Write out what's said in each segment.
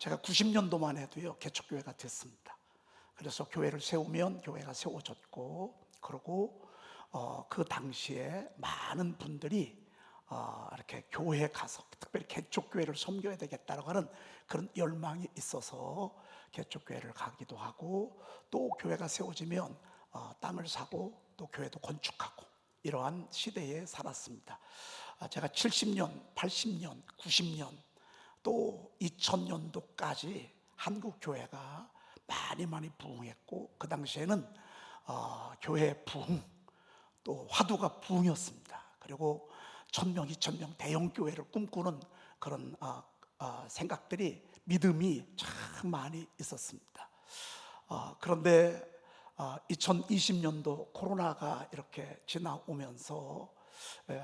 제가 90년도만 해도요 개척교회가 됐습니다. 그래서 교회를 세우면 교회가 세워졌고, 그리고 그 당시에 많은 분들이 이렇게 교회에 가서 특별히 개척교회를 섬겨야 되겠다라고 하는 그런 열망이 있어서 개척교회를 가기도 하고, 또 교회가 세워지면 땅을 사고 또 교회도 건축하고 이러한 시대에 살았습니다. 제가 70년, 80년, 90년 또 2000년도까지 한국 교회가 많이 부흥했고, 그 당시에는 교회 부흥, 또 화두가 부흥이었습니다. 그리고 1000명, 2000명 대형 교회를 꿈꾸는 그런 생각들이, 믿음이 참 많이 있었습니다. 그런데 2020년도 코로나가 이렇게 지나오면서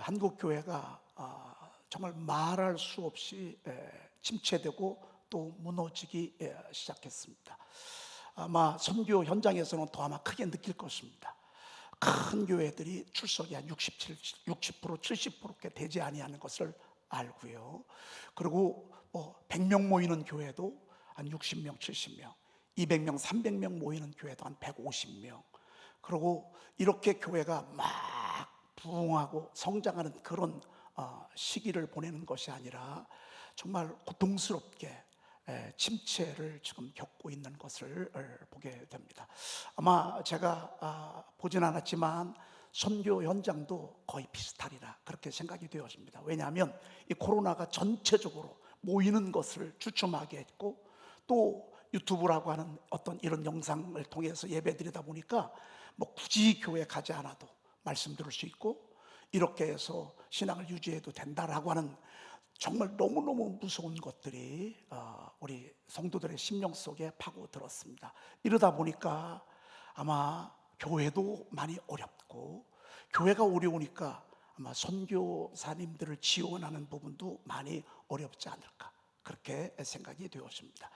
한국 교회가 정말 말할 수 없이 침체되고 또 무너지기 시작했습니다. 아마 선교 현장에서는 더 아마 크게 느낄 것입니다. 큰 교회들이 출석이 한 60%, 70%께 되지 아니하는 것을 알고요. 그리고 100명 모이는 교회도 한 60명, 70명, 200명, 300명 모이는 교회도 한 150명. 그리고 이렇게 교회가 막 부흥하고 성장하는 그런 시기를 보내는 것이 아니라 정말 고통스럽게 침체를 지금 겪고 있는 것을 보게 됩니다. 아마 제가 보진 않았지만 선교 현장도 거의 비슷하리라 그렇게 생각이 되어집니다. 왜냐하면 이 코로나가 전체적으로 모이는 것을 주춤하게 했고, 또 유튜브라고 하는 어떤 이런 영상을 통해서 예배드리다 보니까 뭐 굳이 교회 가지 않아도 말씀 들을 수 있고, 이렇게 해서 신앙을 유지해도 된다라고 하는 정말 너무너무 무서운 것들이 우리 성도들의 심령 속에 파고들었습니다. 이러다 보니까 아마 교회도 많이 어렵고, 교회가 어려우니까 아마 선교사님들을 지원하는 부분도 많이 어렵지 않을까 그렇게 생각이 되었습니다.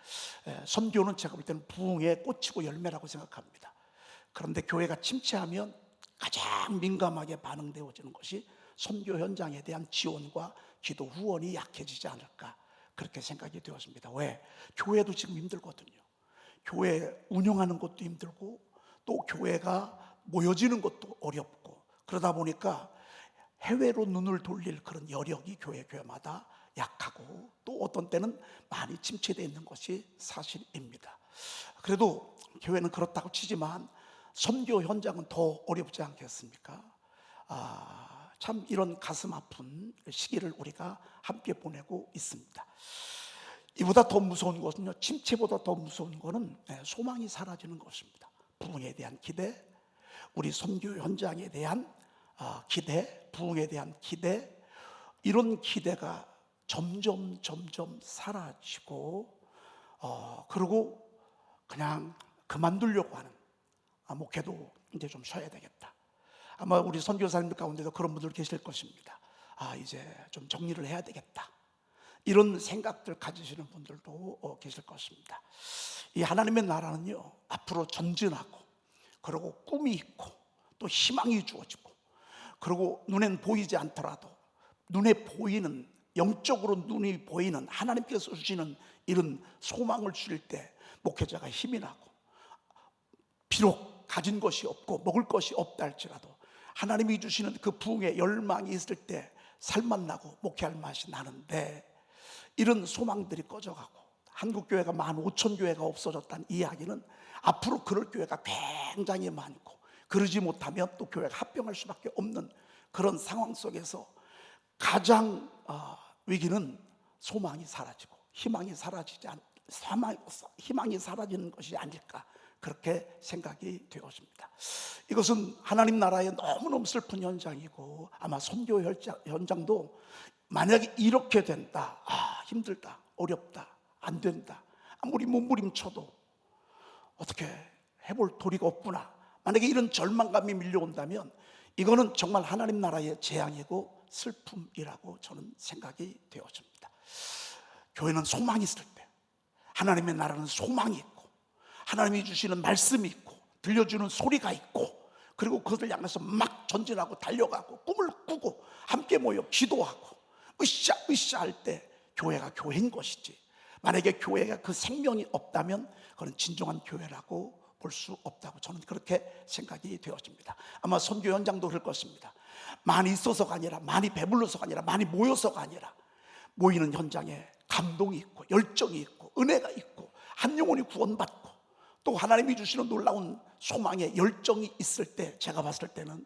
선교는 제가 볼 때는 부흥의 꽃이고 열매라고 생각합니다. 그런데 교회가 침체하면 가장 민감하게 반응되어지는 것이 선교 현장에 대한 지원과 기도 후원이 약해지지 않을까 그렇게 생각이 되었습니다. 왜? 교회도 지금 힘들거든요. 교회 운영하는 것도 힘들고, 또 교회가 모여지는 것도 어렵고, 그러다 보니까 해외로 눈을 돌릴 그런 여력이 교회마다 약하고, 또 어떤 때는 많이 침체되어 있는 것이 사실입니다. 그래도 교회는 그렇다고 치지만 선교 현장은 더 어렵지 않겠습니까? 참 이런 가슴 아픈 시기를 우리가 함께 보내고 있습니다. 이보다 더 무서운 것은요, 침체보다 더 무서운 것은 소망이 사라지는 것입니다. 부흥에 대한 기대, 우리 선교 현장에 대한 기대, 부흥에 대한 기대, 이런 기대가 점점 사라지고, 그리고 그냥 그만두려고 하는, 목회도 이제 좀 쉬어야 되겠다. 아마 우리 선교사님들 가운데도 그런 분들 계실 것입니다. 이제 좀 정리를 해야 되겠다, 이런 생각들 가지시는 분들도 계실 것입니다. 이 하나님의 나라는요, 앞으로 전진하고, 그리고 꿈이 있고, 또 희망이 주어지고, 그리고 눈엔 보이지 않더라도 눈에 보이는, 영적으로 눈이 보이는 하나님께서 주시는 이런 소망을 주실 때 목회자가 힘이 나고, 비록 가진 것이 없고 먹을 것이 없다 할지라도 하나님이 주시는 그 부흥의 열망이 있을 때 살맛나고 목회할 맛이 나는데, 이런 소망들이 꺼져가고 한국교회가 15,000교회가 없어졌다는 이야기는 앞으로 그럴 교회가 굉장히 많고, 그러지 못하면 또 교회가 합병할 수밖에 없는 그런 상황 속에서 가장 위기는 소망이 사라지고 희망이 사라지는 것이 아닐까 그렇게 생각이 되었습니다. 이것은 하나님 나라의 너무너무 슬픈 현장이고, 아마 선교 현장도 만약에 이렇게 된다, 힘들다, 어렵다, 안 된다, 아무리 몸부림쳐도 어떻게 해볼 도리가 없구나, 만약에 이런 절망감이 밀려온다면 이거는 정말 하나님 나라의 재앙이고 슬픔이라고 저는 생각이 되어집니다. 교회는 소망이 있을 때, 하나님의 나라는 소망이 있고, 하나님이 주시는 말씀이 있고, 들려주는 소리가 있고, 그리고 그것을 향해서 막 전진하고 달려가고 꿈을 꾸고 함께 모여 기도하고 으쌰 할 때 교회가 교회인 것이지, 만약에 교회가 그 생명이 없다면 그건 진정한 교회라고 볼 수 없다고 저는 그렇게 생각이 되어집니다. 아마 선교 현장도 그럴 것입니다. 많이 있어서가 아니라, 많이 배불러서가 아니라, 많이 모여서가 아니라, 모이는 현장에 감동이 있고 열정이 있고 은혜가 있고 한 영혼이 구원받고 또 하나님이 주시는 놀라운 소망에 열정이 있을 때, 제가 봤을 때는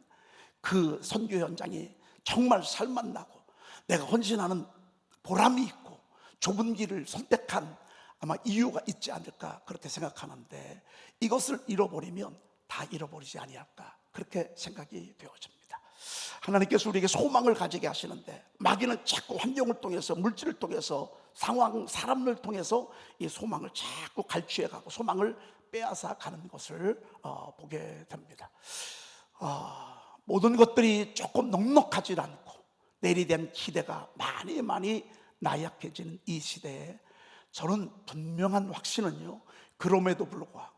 그 선교 현장이 정말 살맛나고 내가 헌신하는 보람이 있고 좁은 길을 선택한 아마 이유가 있지 않을까 그렇게 생각하는데, 이것을 잃어버리면 다 잃어버리지 아니할까 그렇게 생각이 되어집니다. 하나님께서 우리에게 소망을 가지게 하시는데 마귀는 자꾸 환경을 통해서, 물질을 통해서, 상황, 사람을 통해서 이 소망을 자꾸 갈취해가고 소망을 빼앗아 가는 것을 보게 됩니다. 모든 것들이 조금 넉넉하지 않고 내일에 대한 기대가 많이 나약해지는 이 시대에 저는 분명한 확신은요, 그럼에도 불구하고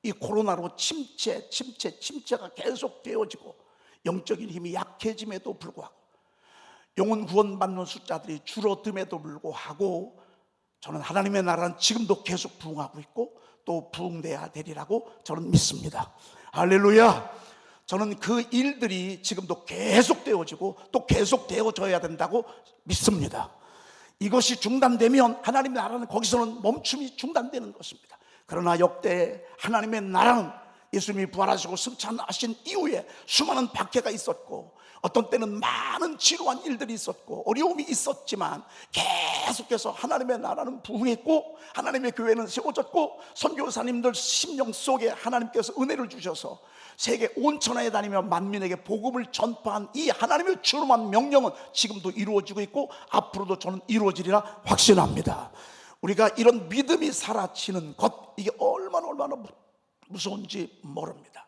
이 코로나로 침체가 계속 되어지고 영적인 힘이 약해짐에도 불구하고 영혼 구원받는 숫자들이 줄어듦에도 불구하고 저는 하나님의 나라는 지금도 계속 부흥하고 있고 또 부흥돼야 되리라고 저는 믿습니다. 할렐루야. 저는 그 일들이 지금도 계속 되어지고 또 계속 되어져야 된다고 믿습니다. 이것이 중단되면 하나님의 나라는 거기서는 멈춤이 중단되는 것입니다. 그러나 역대 하나님의 나라는 예수님이 부활하시고 승천하신 이후에 수많은 박해가 있었고 어떤 때는 많은 지루한 일들이 있었고 어려움이 있었지만 계속해서 하나님의 나라는 부흥했고 하나님의 교회는 세워졌고 선교사님들 심령 속에 하나님께서 은혜를 주셔서 세계 온천하에 다니며 만민에게 복음을 전파한 이 하나님의 주름한 명령은 지금도 이루어지고 있고 앞으로도 저는 이루어지리라 확신합니다. 우리가 이런 믿음이 사라지는 것, 이게 얼마나 무서운지 모릅니다.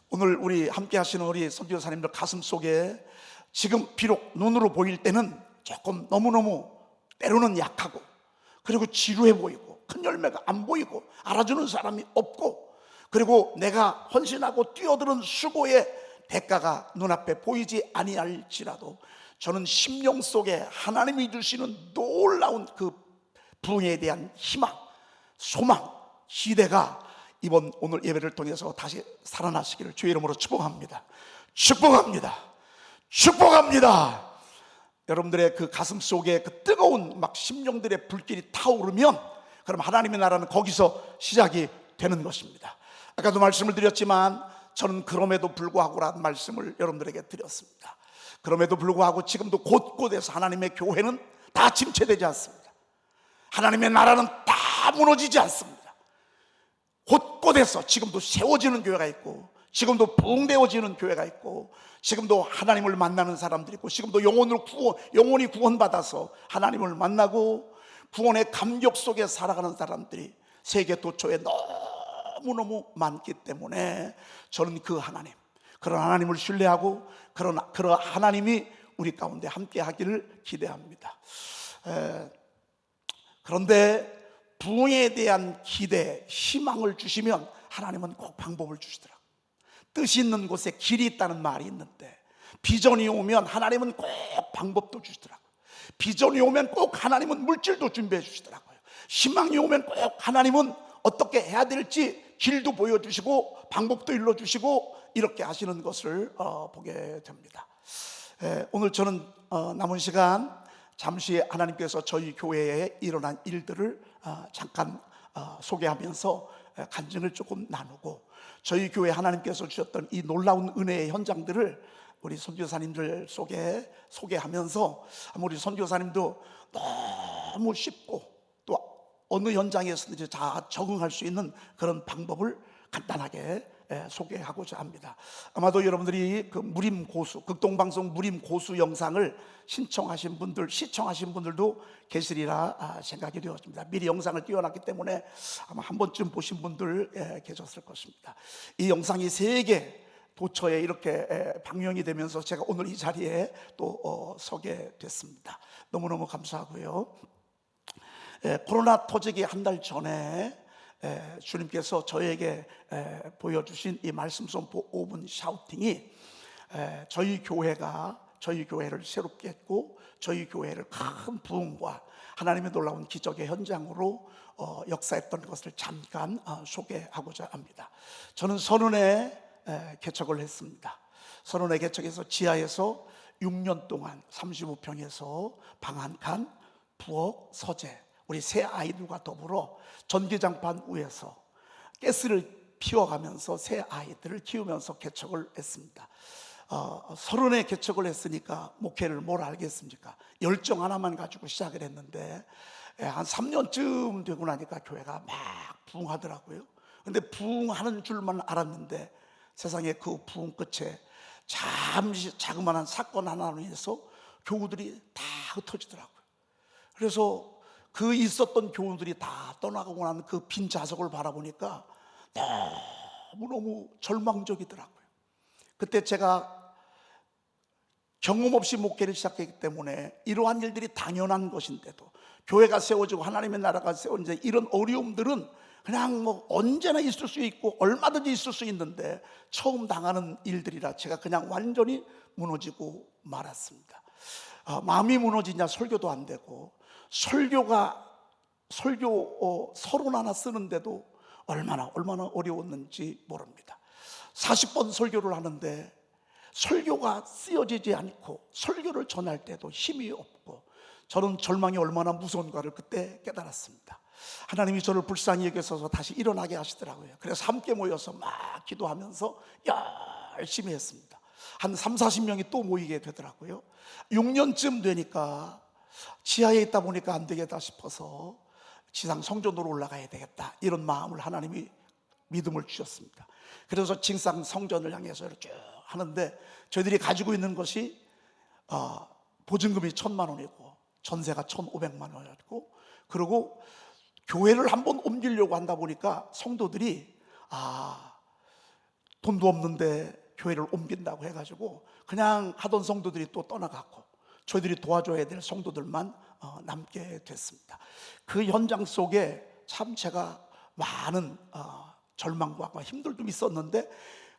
오늘 우리 함께 하시는 우리 선교사님들 가슴 속에 지금 비록 눈으로 보일 때는 조금 너무너무 때로는 약하고 그리고 지루해 보이고 큰 열매가 안 보이고 알아주는 사람이 없고 그리고 내가 헌신하고 뛰어드는 수고의 대가가 눈앞에 보이지 아니할지라도 저는 심령 속에 하나님이 주시는 놀라운 그 부흥에 대한 희망, 소망, 기대가 오늘 예배를 통해서 다시 살아나시기를 주의 이름으로 축복합니다. 축복합니다. 여러분들의 그 가슴 속에 그 뜨거운 막 심령들의 불길이 타오르면 그럼 하나님의 나라는 거기서 시작이 되는 것입니다. 아까도 말씀을 드렸지만 저는 그럼에도 불구하고라는 말씀을 여러분들에게 드렸습니다. 그럼에도 불구하고 지금도 곳곳에서 하나님의 교회는 다 침체되지 않습니다. 하나님의 나라는 다 무너지지 않습니다. 곳곳에서 지금도 세워지는 교회가 있고 지금도 부흥되어지는 교회가 있고 지금도 하나님을 만나는 사람들이 있고 지금도 영혼이 구원받아서 하나님을 만나고 구원의 감격 속에 살아가는 사람들이 세계 도처에 너무너무 많기 때문에 저는 그런 하나님을 신뢰하고 그런 하나님이 우리 가운데 함께 하기를 기대합니다. 그런데 부흥에 대한 기대, 희망을 주시면 하나님은 꼭 방법을 주시더라고요. 뜻이 있는 곳에 길이 있다는 말이 있는데 비전이 오면 하나님은 꼭 방법도 주시더라고요. 비전이 오면 꼭 하나님은 물질도 준비해 주시더라고요. 희망이 오면 꼭 하나님은 어떻게 해야 될지 길도 보여주시고 방법도 일러주시고 이렇게 하시는 것을 보게 됩니다. 오늘 저는 남은 시간 잠시 하나님께서 저희 교회에 일어난 일들을 잠깐 소개하면서 간증을 조금 나누고 저희 교회 하나님께서 주셨던 이 놀라운 은혜의 현장들을 우리 선교사님들 속에 소개하면서 우리 선교사님도 너무 쉽고 또 어느 현장에서든지 다 적응할 수 있는 그런 방법을 간단하게 소개하고자 합니다. 아마도 여러분들이 그 무림고수, 극동방송 무림고수 영상을 시청하신 분들도 계시리라 생각이 되었습니다. 미리 영상을 띄워놨기 때문에 아마 한 번쯤 보신 분들 계셨을 것입니다. 이 영상이 세계 도처에 이렇게 방영이 되면서 제가 오늘 이 자리에 또 서게 됐습니다. 너무너무 감사하고요. 코로나 터지기 한 달 전에 주님께서 저에게 보여주신 이 말씀 선포 5분 샤우팅이 저희 교회가 저희 교회를 새롭게 했고 저희 교회를 큰 부흥과 하나님의 놀라운 기적의 현장으로 역사했던 것을 잠깐 소개하고자 합니다. 저는 선원에 개척을 했습니다. 선원에 개척해서 지하에서 6년 동안 35평에서 방 한 칸, 부엌, 서재, 우리 세 아이들과 더불어 전기장판 위에서 가스를 피워가면서 새 아이들을 키우면서 개척을 했습니다. 서른에 개척을 했으니까 목회를 뭘 알겠습니까? 열정 하나만 가지고 시작을 했는데 한 3년쯤 되고 나니까 교회가 막 부흥하더라고요. 근데 부흥하는 줄만 알았는데 세상에 그 부흥 끝에 잠시 자그마한 사건 하나로 인해서 교우들이 다 흩어지더라고요. 그래서 그 있었던 교우들이 다 떠나가고 난 그 빈 좌석을 바라보니까 너무너무 절망적이더라고요. 그때 제가 경험 없이 목회를 시작했기 때문에 이러한 일들이 당연한 것인데도 교회가 세워지고 하나님의 나라가 세워지는데 이런 어려움들은 그냥 뭐 언제나 있을 수 있고 얼마든지 있을 수 있는데 처음 당하는 일들이라 제가 그냥 완전히 무너지고 말았습니다. 마음이 무너지냐 설교도 안 되고 설교 서론 하나 쓰는데도 얼마나 어려웠는지 모릅니다. 40번 설교를 하는데 설교가 쓰여지지 않고 설교를 전할 때도 힘이 없고 저는 절망이 얼마나 무서운가를 그때 깨달았습니다. 하나님이 저를 불쌍히 여기셔서 다시 일어나게 하시더라고요. 그래서 함께 모여서 막 기도하면서 열심히 했습니다. 한 30-40명이 또 모이게 되더라고요. 6년쯤 되니까 지하에 있다 보니까 안 되겠다 싶어서 지상 성전으로 올라가야 되겠다, 이런 마음을 하나님이 믿음을 주셨습니다. 그래서 지상 성전을 향해서 쭉 하는데 저희들이 가지고 있는 것이 보증금이 1,000만 원이고 전세가 1,500만 원이었고, 그리고 교회를 한번 옮기려고 한다 보니까 성도들이 돈도 없는데 교회를 옮긴다고 해가지고 그냥 하던 성도들이 또 떠나갔고 저희들이 도와줘야 될 성도들만 남게 됐습니다. 그 현장 속에 참 제가 많은 절망과 힘들도 있었는데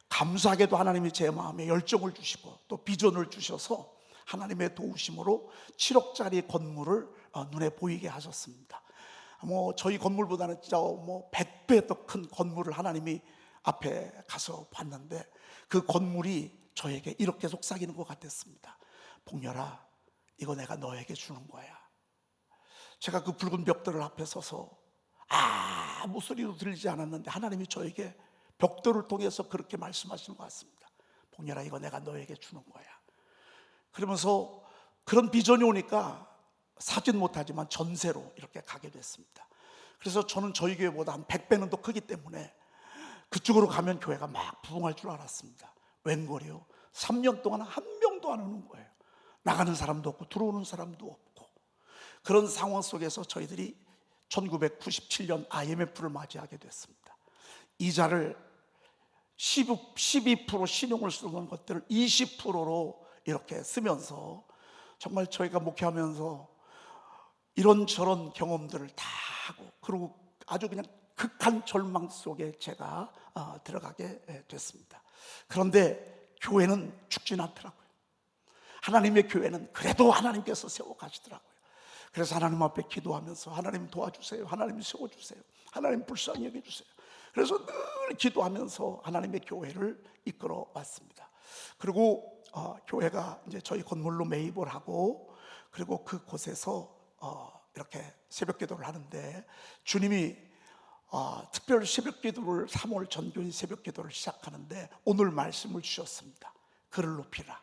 감사하게도 하나님이 제 마음에 열정을 주시고 또 비전을 주셔서 하나님의 도우심으로 7억짜리 건물을 눈에 보이게 하셨습니다. 저희 건물보다는 진짜 100배 더 큰 건물을 하나님이 앞에 가서 봤는데 그 건물이 저에게 이렇게 속삭이는 것 같았습니다. 복렬아, 이거 내가 너에게 주는 거야. 제가 그 붉은 벽돌을 앞에 서서 아무 소리도 들리지 않았는데 하나님이 저에게 벽돌을 통해서 그렇게 말씀하시는 것 같습니다. 복렬아, 이거 내가 너에게 주는 거야. 그러면서 그런 비전이 오니까 사진 못하지만 전세로 이렇게 가게 됐습니다. 그래서 저는 저희 교회보다 한 100배는 더 크기 때문에 그쪽으로 가면 교회가 막 부흥할 줄 알았습니다. 웬걸이요? 3년 동안 한 명도 안 오는 거예요. 나가는 사람도 없고 들어오는 사람도 없고. 그런 상황 속에서 저희들이 1997년 IMF를 맞이하게 됐습니다. 이자를 12% 신용을 쓰는 것들을 20%로 이렇게 쓰면서 정말 저희가 목회하면서 이런저런 경험들을 다 하고, 그리고 아주 그냥 극한 절망 속에 제가 들어가게 됐습니다. 그런데 교회는 죽진 않더라고요. 하나님의 교회는 그래도 하나님께서 세워가시더라고요. 그래서 하나님 앞에 기도하면서 하나님 도와주세요, 하나님 세워주세요, 하나님 불쌍히 여겨주세요. 그래서 늘 기도하면서 하나님의 교회를 이끌어 왔습니다. 그리고 교회가 이제 저희 건물로 매입을 하고, 그리고 그곳에서 이렇게 새벽 기도를 하는데 주님이 특별 새벽 기도를 3월 전교인 새벽 기도를 시작하는데 오늘 말씀을 주셨습니다. 그를 높이라.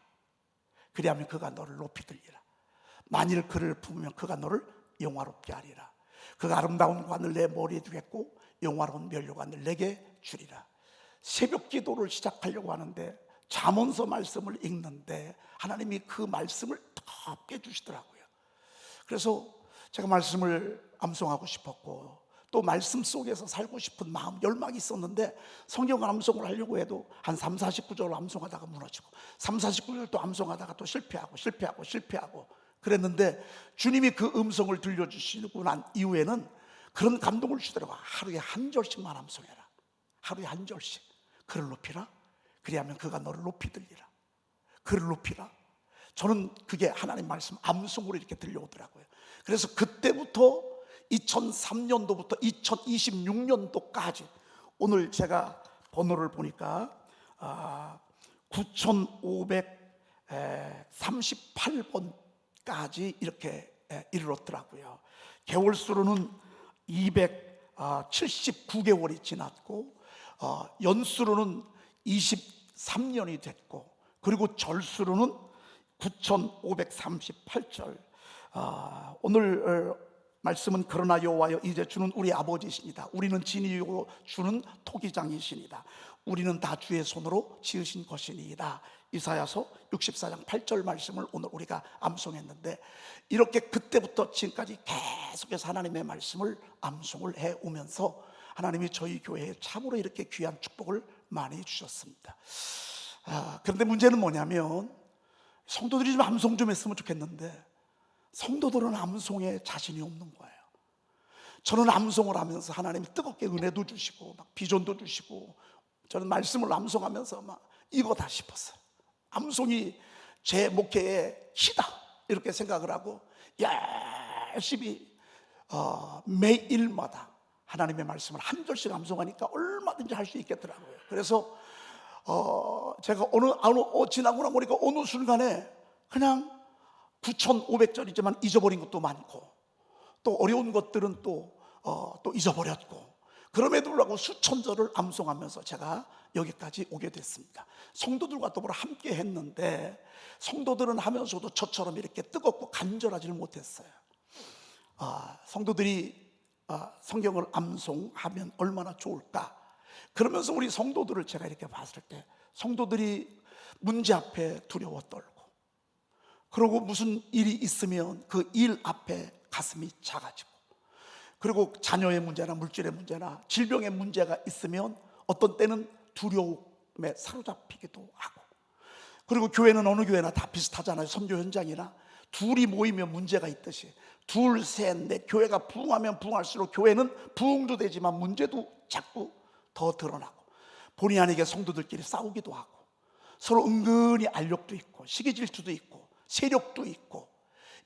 그리하면 그가 너를 높이 들리라. 만일 그를 품으면 그가 너를 영화롭게 하리라. 그가 아름다운 관을 내 머리에 두겠고 영화로운 면류관을 내게 주리라. 새벽 기도를 시작하려고 하는데 잠언서 말씀을 읽는데 하나님이 그 말씀을 덥게 주시더라고요. 그래서 제가 말씀을 암송하고 싶었고 또 말씀 속에서 살고 싶은 마음, 열망이 있었는데 성경 암송을 하려고 해도 한 3-49절 암송하다가 무너지고 3-49절 또 암송하다가 또 실패하고 그랬는데 주님이 그 음성을 들려주시고 난 이후에는 그런 감동을 주시더라고요. 하루에 한 절씩만 암송해라. 하루에 한 절씩. 그를 높이라. 그리하면 그가 너를 높이 들리라. 그를 높이라. 저는 그게 하나님 말씀 암송으로 이렇게 들려오더라고요. 그래서 그때부터 2003년도부터 2026년도까지 오늘 제가 번호를 보니까 9538번까지 이렇게 이르렀더라고요. 개월 수로는 279개월이 지났고 연수로는 23년이 됐고, 그리고 절수로는 9538절. 오늘 말씀은 그러나 여호와여 이제 주는 우리 아버지이십니다. 우리는 진이요 주는 토기장이시니다. 우리는 다 주의 손으로 지으신 것이니이다. 이사야서 64장 8절 말씀을 오늘 우리가 암송했는데, 이렇게 그때부터 지금까지 계속해서 하나님의 말씀을 암송을 해오면서 하나님이 저희 교회에 참으로 이렇게 귀한 축복을 많이 주셨습니다. 그런데 문제는 뭐냐면, 성도들이 좀 암송 좀 했으면 좋겠는데 성도들은 암송에 자신이 없는 거예요. 저는 암송을 하면서 하나님이 뜨겁게 은혜도 주시고 막 비전도 주시고, 저는 말씀을 암송하면서 막 이거다 싶었어요. 암송이 제 목회의 키다 이렇게 생각을 하고 열심히 매일마다 하나님의 말씀을 한 절씩 암송하니까 얼마든지 할 수 있겠더라고요. 그래서 제가 지나고 나니까 어느 순간에 그냥 9,500절이지만 잊어버린 것도 많고, 또 어려운 것들은 또 잊어버렸고, 그럼에도 불구하고 수천 절을 암송하면서 제가 여기까지 오게 됐습니다. 성도들과 더불어 함께 했는데 성도들은 하면서도 저처럼 이렇게 뜨겁고 간절하지를 못했어요. 성도들이 성경을 암송하면 얼마나 좋을까. 그러면서 우리 성도들을 제가 이렇게 봤을 때, 성도들이 문제 앞에 두려워 떨고, 그리고 무슨 일이 있으면 그 일 앞에 가슴이 작아지고, 그리고 자녀의 문제나 물질의 문제나 질병의 문제가 있으면 어떤 때는 두려움에 사로잡히기도 하고, 그리고 교회는 어느 교회나 다 비슷하잖아요. 선교 현장이나 둘이 모이면 문제가 있듯이 둘, 셋, 넷 교회가 부흥하면 부흥할수록 교회는 부흥도 되지만 문제도 자꾸 더 드러나고, 본의 아니게 성도들끼리 싸우기도 하고, 서로 은근히 알력도 있고 시기 질투도 있고 세력도 있고,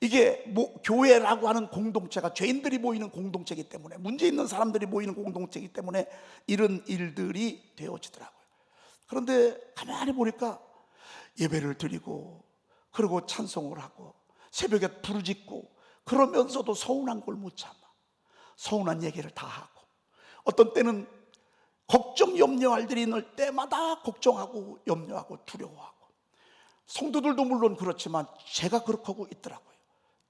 이게 교회라고 하는 공동체가 죄인들이 모이는 공동체이기 때문에, 문제 있는 사람들이 모이는 공동체이기 때문에 이런 일들이 되어지더라고요. 그런데 가만히 보니까 예배를 드리고, 그리고 찬송을 하고, 새벽에 부르짖고, 그러면서도 서운한 걸 못 참아 서운한 얘기를 다 하고, 어떤 때는 걱정 염려할 일이 있을 때마다 걱정하고 염려하고 두려워하고, 성도들도 물론 그렇지만 제가 그렇게 하고 있더라고요.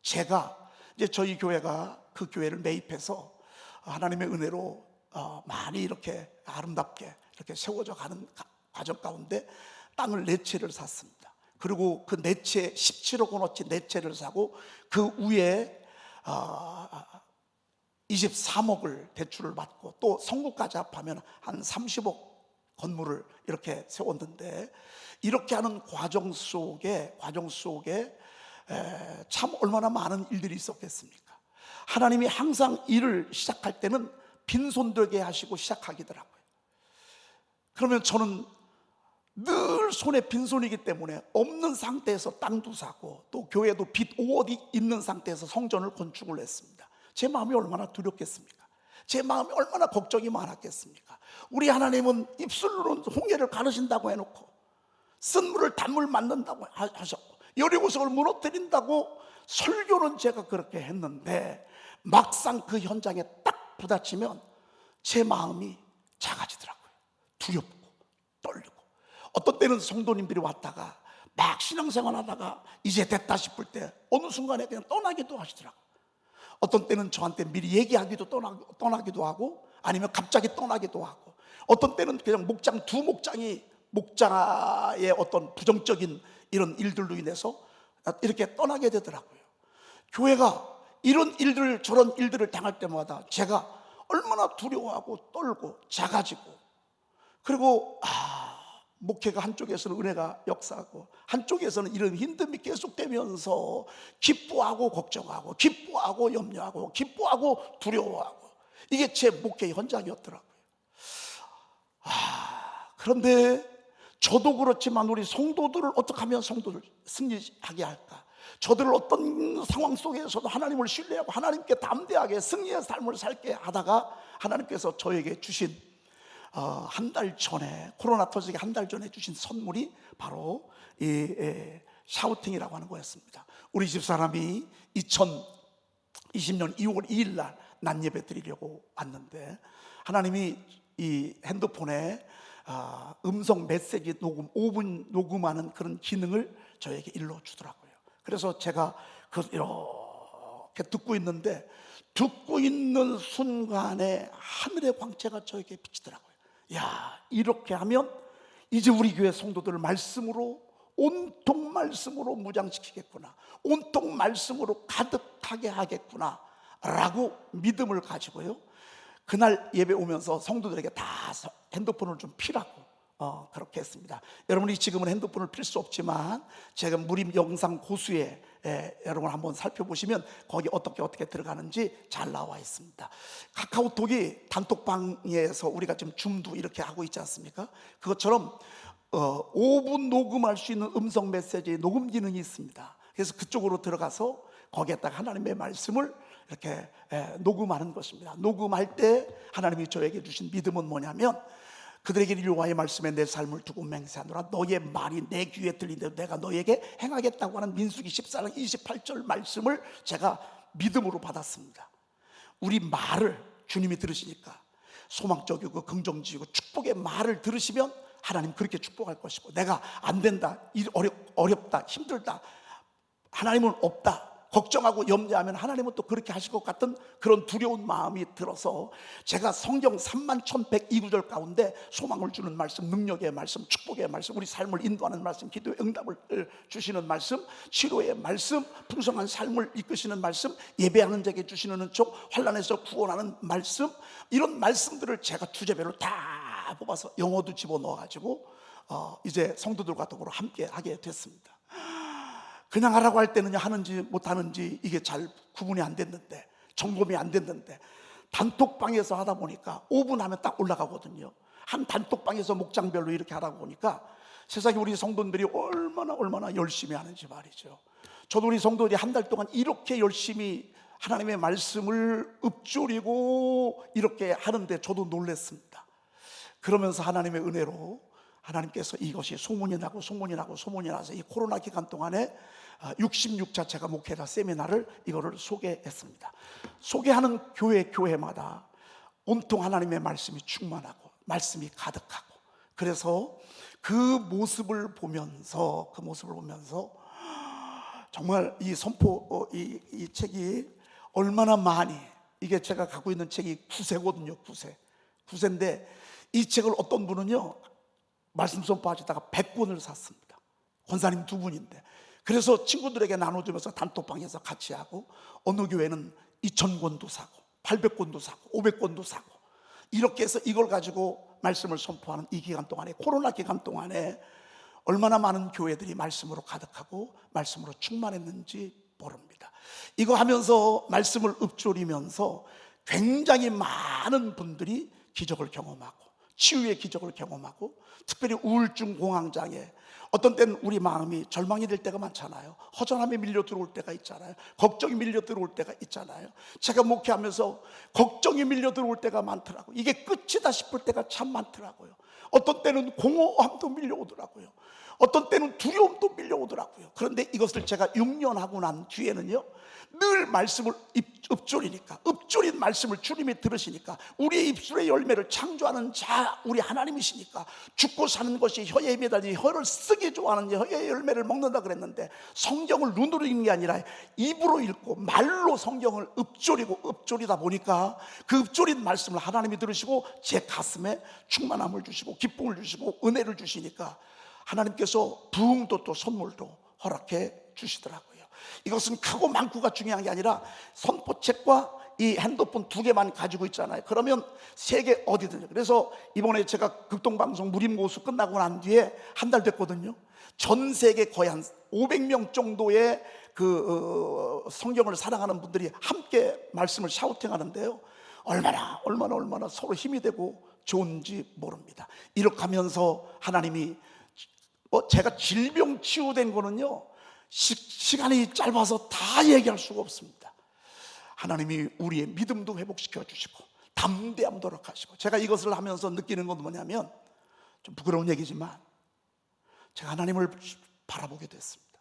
제가 이제 저희 교회가 그 교회를 매입해서 하나님의 은혜로 많이 이렇게 아름답게 이렇게 세워져 가는 과정 가운데 땅을 4채를 샀습니다. 그리고 그 4채 17억 원어치 4채를 사고, 그 위에 23억을 대출을 받고, 또 성구까지 합하면 한 30억 건물을 이렇게 세웠는데, 이렇게 하는 과정 속에 참 얼마나 많은 일들이 있었겠습니까? 하나님이 항상 일을 시작할 때는 빈손되게 하시고 시작하기더라고요. 그러면 저는 늘 손에 빈손이기 때문에 없는 상태에서 땅도 사고, 또 교회도 빚 5억이 있는 상태에서 성전을 건축을 했습니다. 제 마음이 얼마나 두렵겠습니까? 제 마음이 얼마나 걱정이 많았겠습니까? 우리 하나님은 입술로는 홍해를 가르신다고 해놓고, 쓴물을 단물 만든다고 하셨고, 여리고성을 무너뜨린다고 설교는 제가 그렇게 했는데, 막상 그 현장에 딱 부딪히면 제 마음이 작아지더라고요. 두렵고 떨리고, 어떤 때는 성도님들이 왔다가 막 신앙생활 하다가 이제 됐다 싶을 때 어느 순간에 그냥 떠나기도 하시더라고요. 어떤 때는 저한테 미리 얘기하기도 떠나기도 하고, 아니면 갑자기 떠나기도 하고, 어떤 때는 그냥 두 목장이 목자의 어떤 부정적인 이런 일들로 인해서 이렇게 떠나게 되더라고요. 교회가 이런 일들 저런 일들을 당할 때마다 제가 얼마나 두려워하고 떨고 작아지고, 그리고 목회가 한쪽에서는 은혜가 역사하고 한쪽에서는 이런 힘듦이 계속되면서 기뻐하고 걱정하고, 기뻐하고 염려하고, 기뻐하고 두려워하고, 이게 제 목회 현장이었더라고요. 그런데 저도 그렇지만 우리 성도들을 어떻게 하면 성도를 승리하게 할까? 저들을 어떤 상황 속에서도 하나님을 신뢰하고 하나님께 담대하게 승리의 삶을 살게 하다가 하나님께서 저에게 주신 한 달 전에, 코로나 터지기 한 달 전에 주신 선물이 바로 이 샤우팅이라고 하는 거였습니다. 우리 집사람이 2020년 2월 2일 날 낮예배 드리려고 왔는데 하나님이 이 핸드폰에 음성 메시지 녹음 5분 녹음하는 그런 기능을 저에게 일러주더라고요. 그래서 제가 이렇게 듣고 있는데, 듣고 있는 순간에 하늘의 광채가 저에게 비치더라고요. 야, 이렇게 하면 이제 우리 교회 성도들을 말씀으로, 온통 말씀으로 무장시키겠구나, 온통 말씀으로 가득하게 하겠구나 라고 믿음을 가지고요, 그날 예배 오면서 성도들에게 다 핸드폰을 좀 피라고 그렇게 했습니다. 여러분이 지금은 핸드폰을 필 수 없지만 제가 무림 영상 고수에 여러분 한번 살펴보시면 거기 어떻게 들어가는지 잘 나와 있습니다. 카카오톡이 단톡방에서 우리가 지금 줌도 이렇게 하고 있지 않습니까? 그것처럼 5분 녹음할 수 있는 음성 메시지 녹음 기능이 있습니다. 그래서 그쪽으로 들어가서 거기에다가 하나님의 말씀을 이렇게 녹음하는 것입니다. 녹음할 때 하나님이 저에게 주신 믿음은 뭐냐면, 그들에게 여호와의 말씀에 내 삶을 두고 맹세하노라. 너의 말이 내 귀에 들린대로 내가 너에게 행하겠다고 하는 민수기 14장 28절 말씀을 제가 믿음으로 받았습니다. 우리 말을 주님이 들으시니까 소망적이고 긍정적이고 축복의 말을 들으시면 하나님 그렇게 축복할 것이고, 내가 안 된다, 어렵다, 힘들다, 하나님은 없다, 걱정하고 염려하면 하나님은 또 그렇게 하실 것 같은 그런 두려운 마음이 들어서 제가 성경 31,102구절 가운데 소망을 주는 말씀, 능력의 말씀, 축복의 말씀, 우리 삶을 인도하는 말씀, 기도의 응답을 주시는 말씀, 치료의 말씀, 풍성한 삶을 이끄시는 말씀, 예배하는 자에게 주시는 은총, 환난에서 구원하는 말씀, 이런 말씀들을 제가 주제별로 다 뽑아서 영어도 집어넣어가지고 이제 성도들과 더불어 함께 하게 됐습니다. 그냥 하라고 할 때는 하는지 못하는지 이게 잘 구분이 안 됐는데, 점검이 안 됐는데, 단톡방에서 하다 보니까 5분 하면 딱 올라가거든요. 한 단톡방에서 목장별로 이렇게 하다 보니까 세상에 우리 성도들이 얼마나 열심히 하는지 말이죠. 저도 우리 성도들이 한 달 동안 이렇게 열심히 하나님의 말씀을 읊조리고 이렇게 하는데 저도 놀랐습니다. 그러면서 하나님의 은혜로 하나님께서 이것이 소문이 나서 이 코로나 기간 동안에 66차 제가 목회자 세미나를 이거를 소개했습니다. 소개하는 교회마다 온통 하나님의 말씀이 충만하고 말씀이 가득하고, 그래서 그 모습을 보면서 정말 이 선포 이 책이 얼마나 많이, 이게 제가 갖고 있는 책이 9세거든요. 9세인데 이 책을 어떤 분은요 말씀 선포하시다가 100권을 샀습니다. 권사님 2분인데. 그래서 친구들에게 나눠주면서 단톡방에서 같이 하고, 어느 교회는 2000권도 사고 800권도 사고 500권도 사고, 이렇게 해서 이걸 가지고 말씀을 선포하는 이 기간 동안에, 코로나 기간 동안에 얼마나 많은 교회들이 말씀으로 가득하고 말씀으로 충만했는지 모릅니다. 이거 하면서 말씀을 읊조리면서 굉장히 많은 분들이 기적을 경험하고, 치유의 기적을 경험하고, 특별히 우울증 공황장애, 어떤 때는 우리 마음이 절망이 될 때가 많잖아요. 허전함이 밀려 들어올 때가 있잖아요. 걱정이 밀려 들어올 때가 있잖아요. 제가 목회하면서 걱정이 밀려 들어올 때가 많더라고요. 이게 끝이다 싶을 때가 참 많더라고요. 어떤 때는 공허함도 밀려오더라고요. 어떤 때는 두려움도 밀려오더라고요. 그런데 이것을 제가 6년 하고 난 뒤에는요, 늘 말씀을 읊조린 말씀을 주님이 들으시니까, 우리의 입술의 열매를 창조하는 자 우리 하나님이시니까, 죽고 사는 것이 혀에 입에 달리니 혀를 쓰기 좋아하는 혀의 열매를 먹는다 그랬는데, 성경을 눈으로 읽는 게 아니라 입으로 읽고 말로 성경을 읊조리다 보니까 그 읊조린 말씀을 하나님이 들으시고 제 가슴에 충만함을 주시고 기쁨을 주시고 은혜를 주시니까 하나님께서 부흥도 또 선물도 허락해 주시더라고요. 이것은 크고 많고가 중요한 게 아니라 선포책과 이 핸드폰 2개만 가지고 있잖아요. 그러면 세계 어디든지. 그래서 이번에 제가 극동방송 무림고수 끝나고 난 뒤에 한 달 됐거든요. 전 세계 거의 한 500명 정도의 그 성경을 사랑하는 분들이 함께 말씀을 샤우팅 하는데요, 얼마나 서로 힘이 되고 좋은지 모릅니다. 이렇게 하면서 하나님이 제가 질병 치유된 거는요, 시간이 짧아서 다 얘기할 수가 없습니다. 하나님이 우리의 믿음도 회복시켜 주시고 담대함도 허락하시고, 제가 이것을 하면서 느끼는 건 뭐냐면, 좀 부끄러운 얘기지만 제가 하나님을 바라보게 됐습니다.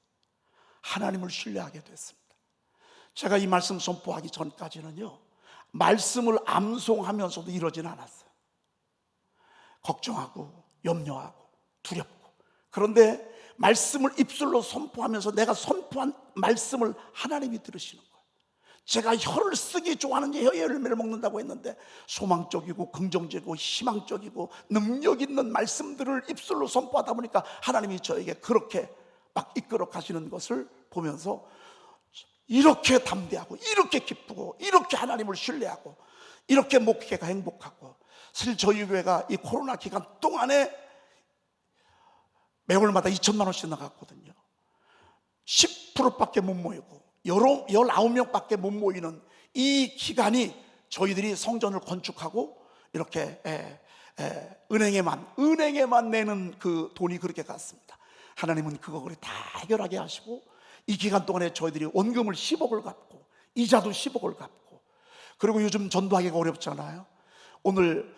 하나님을 신뢰하게 됐습니다. 제가 이 말씀 선포하기 전까지는요, 말씀을 암송하면서도 이러진 않았어요. 걱정하고 염려하고 두렵고. 그런데 말씀을 입술로 선포하면서 내가 선포한 말씀을 하나님이 들으시는 거예요. 제가 혀를 쓰기 좋아하는 혀의 열매를 먹는다고 했는데, 소망적이고 긍정적이고 희망적이고 능력 있는 말씀들을 입술로 선포하다 보니까 하나님이 저에게 그렇게 막 이끌어 가시는 것을 보면서 이렇게 담대하고 이렇게 기쁘고 이렇게 하나님을 신뢰하고 이렇게 목회가 행복하고. 사실 저희 교회가 이 코로나 기간 동안에 매월마다 2천만 원씩 나갔거든요. 10%밖에 못 모이고 19명밖에 못 모이는 이 기간이 저희들이 성전을 건축하고 이렇게 은행에만 내는 그 돈이 그렇게 갔습니다. 하나님은 그거를 다 해결하게 하시고, 이 기간 동안에 저희들이 원금을 10억을 갚고 이자도 10억을 갚고. 그리고 요즘 전도하기가 어렵잖아요. 오늘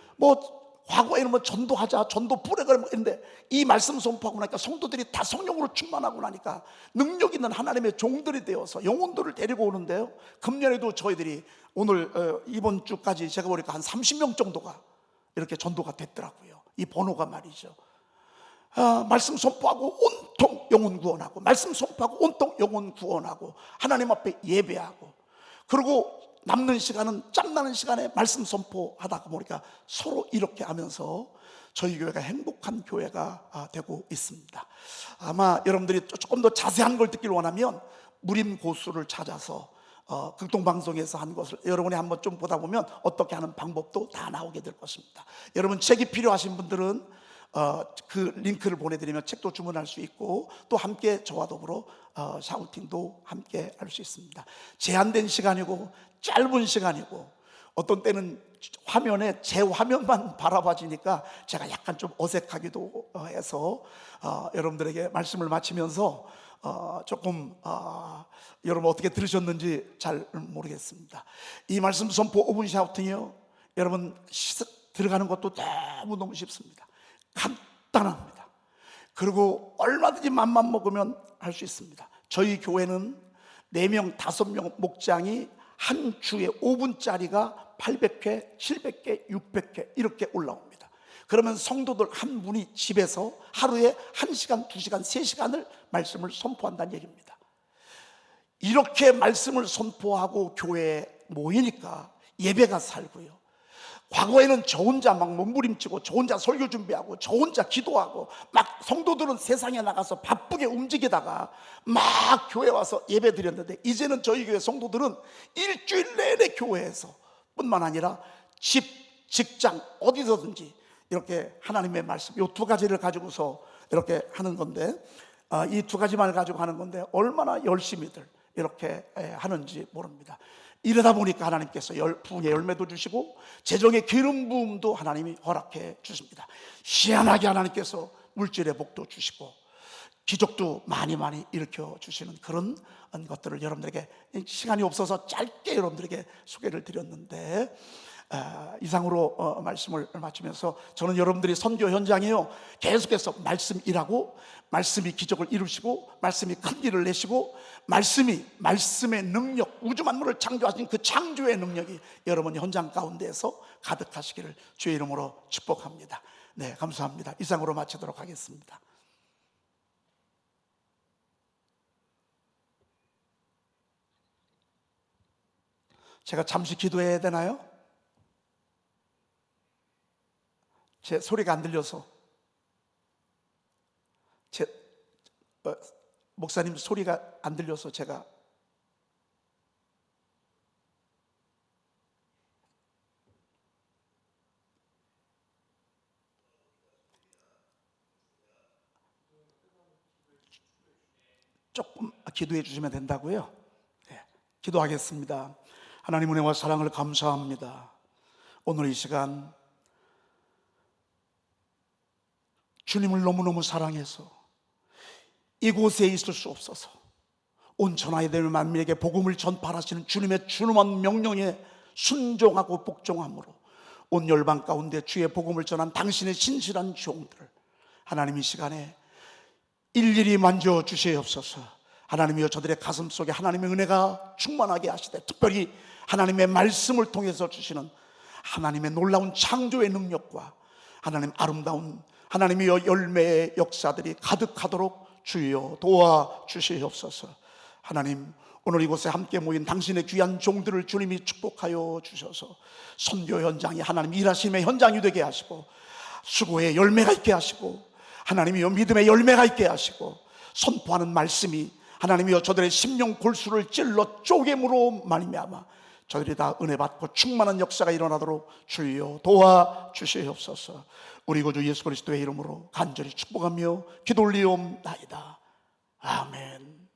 과거에는 전도하자, 전도 뿌려가 했는데, 이 말씀 선포하고 나니까 성도들이 다 성령으로 충만하고 나니까 능력 있는 하나님의 종들이 되어서 영혼들을 데리고 오는데요, 금년에도 저희들이 오늘 이번 주까지 제가 보니까 한 30명 정도가 이렇게 전도가 됐더라고요. 이 번호가 말이죠. 말씀 선포하고 온통 영혼 구원하고, 말씀 선포하고 온통 영혼 구원하고, 하나님 앞에 예배하고, 그리고 남는 시간은, 짬나는 시간에 말씀 선포하다 보니까 서로 이렇게 하면서 저희 교회가 행복한 교회가 되고 있습니다. 아마 여러분들이 조금 더 자세한 걸 듣기를 원하면 무림 고수를 찾아서 극동방송에서 한 것을 여러분이 한번 좀 보다 보면 어떻게 하는 방법도 다 나오게 될 것입니다. 여러분 책이 필요하신 분들은 그 링크를 보내드리면 책도 주문할 수 있고, 또 함께 저와 더불어 샤우팅도 함께 할 수 있습니다. 제한된 시간이고 짧은 시간이고, 어떤 때는 화면에 제 화면만 바라봐지니까 제가 약간 좀 어색하기도 해서 여러분들에게 말씀을 마치면서 조금 여러분 어떻게 들으셨는지 잘 모르겠습니다. 이 말씀 선포 5분 샤우팅이요, 여러분 들어가는 것도 너무너무 쉽습니다. 간단합니다. 그리고 얼마든지 맘만 먹으면 할 수 있습니다. 저희 교회는 4명, 5명 목장이 한 주에 5분짜리가 800회, 700개, 600회 이렇게 올라옵니다. 그러면 성도들 한 분이 집에서 하루에 1시간, 2시간, 3시간을 말씀을 선포한다는 얘기입니다. 이렇게 말씀을 선포하고 교회에 모이니까 예배가 살고요. 과거에는 저 혼자 막 몸부림치고 저 혼자 설교 준비하고 저 혼자 기도하고 막 성도들은 세상에 나가서 바쁘게 움직이다가 막 교회 와서 예배 드렸는데, 이제는 저희 교회 성도들은 일주일 내내 교회에서 뿐만 아니라 집, 직장 어디서든지 이렇게 하나님의 말씀, 이 2가지를 가지고서 이렇게 하는 건데, 이 2가지만을 가지고 하는 건데 얼마나 열심히들 이렇게 하는지 모릅니다. 이러다 보니까 하나님께서 부흥의 열매도 주시고 재정의 기름 부음도 하나님이 허락해 주십니다. 희한하게 하나님께서 물질의 복도 주시고 기적도 많이 일으켜 주시는 그런 것들을 여러분들에게, 시간이 없어서 짧게 여러분들에게 소개를 드렸는데, 이상으로 말씀을 마치면서, 저는 여러분들이 선교 현장이요, 계속해서 말씀 일하고 말씀이 기적을 이루시고 말씀이 큰 일을 내시고 말씀의 능력, 우주 만물을 창조하신 그 창조의 능력이 여러분 현장 가운데에서 가득하시기를 주의 이름으로 축복합니다. 네, 감사합니다. 이상으로 마치도록 하겠습니다. 제가 잠시 기도해야 되나요? 제 소리가 안 들려서. 목사님 소리가 안 들려서 제가. 조금 기도해 주시면 된다고요? 네, 기도하겠습니다. 하나님 은혜와 사랑을 감사합니다. 오늘 이 시간 주님을 너무너무 사랑해서 이곳에 있을 수 없어서 온 천하에 되는 만민에게 복음을 전파하시는 주님의 준엄한 명령에 순종하고 복종함으로 온 열방 가운데 주의 복음을 전한 당신의 신실한 종들을 하나님 이 시간에 일일이 만져 주시옵소서. 하나님이여, 저들의 가슴 속에 하나님의 은혜가 충만하게 하시되, 특별히 하나님의 말씀을 통해서 주시는 하나님의 놀라운 창조의 능력과 하나님 아름다운 하나님이여 열매의 역사들이 가득하도록 주여 도와주시옵소서. 하나님, 오늘 이곳에 함께 모인 당신의 귀한 종들을 주님이 축복하여 주셔서 선교 현장이 하나님 일하심의 현장이 되게 하시고, 수고의 열매가 있게 하시고, 하나님이여 믿음의 열매가 있게 하시고, 선포하는 말씀이 하나님이여 저들의 심령 골수를 찔러 쪼개므로 말미암아 저들이 다 은혜 받고 충만한 역사가 일어나도록 주여 도와주시옵소서. 우리 구주 예수 그리스도의 이름으로 간절히 축복하며 기도 올리옵나이다. 아멘.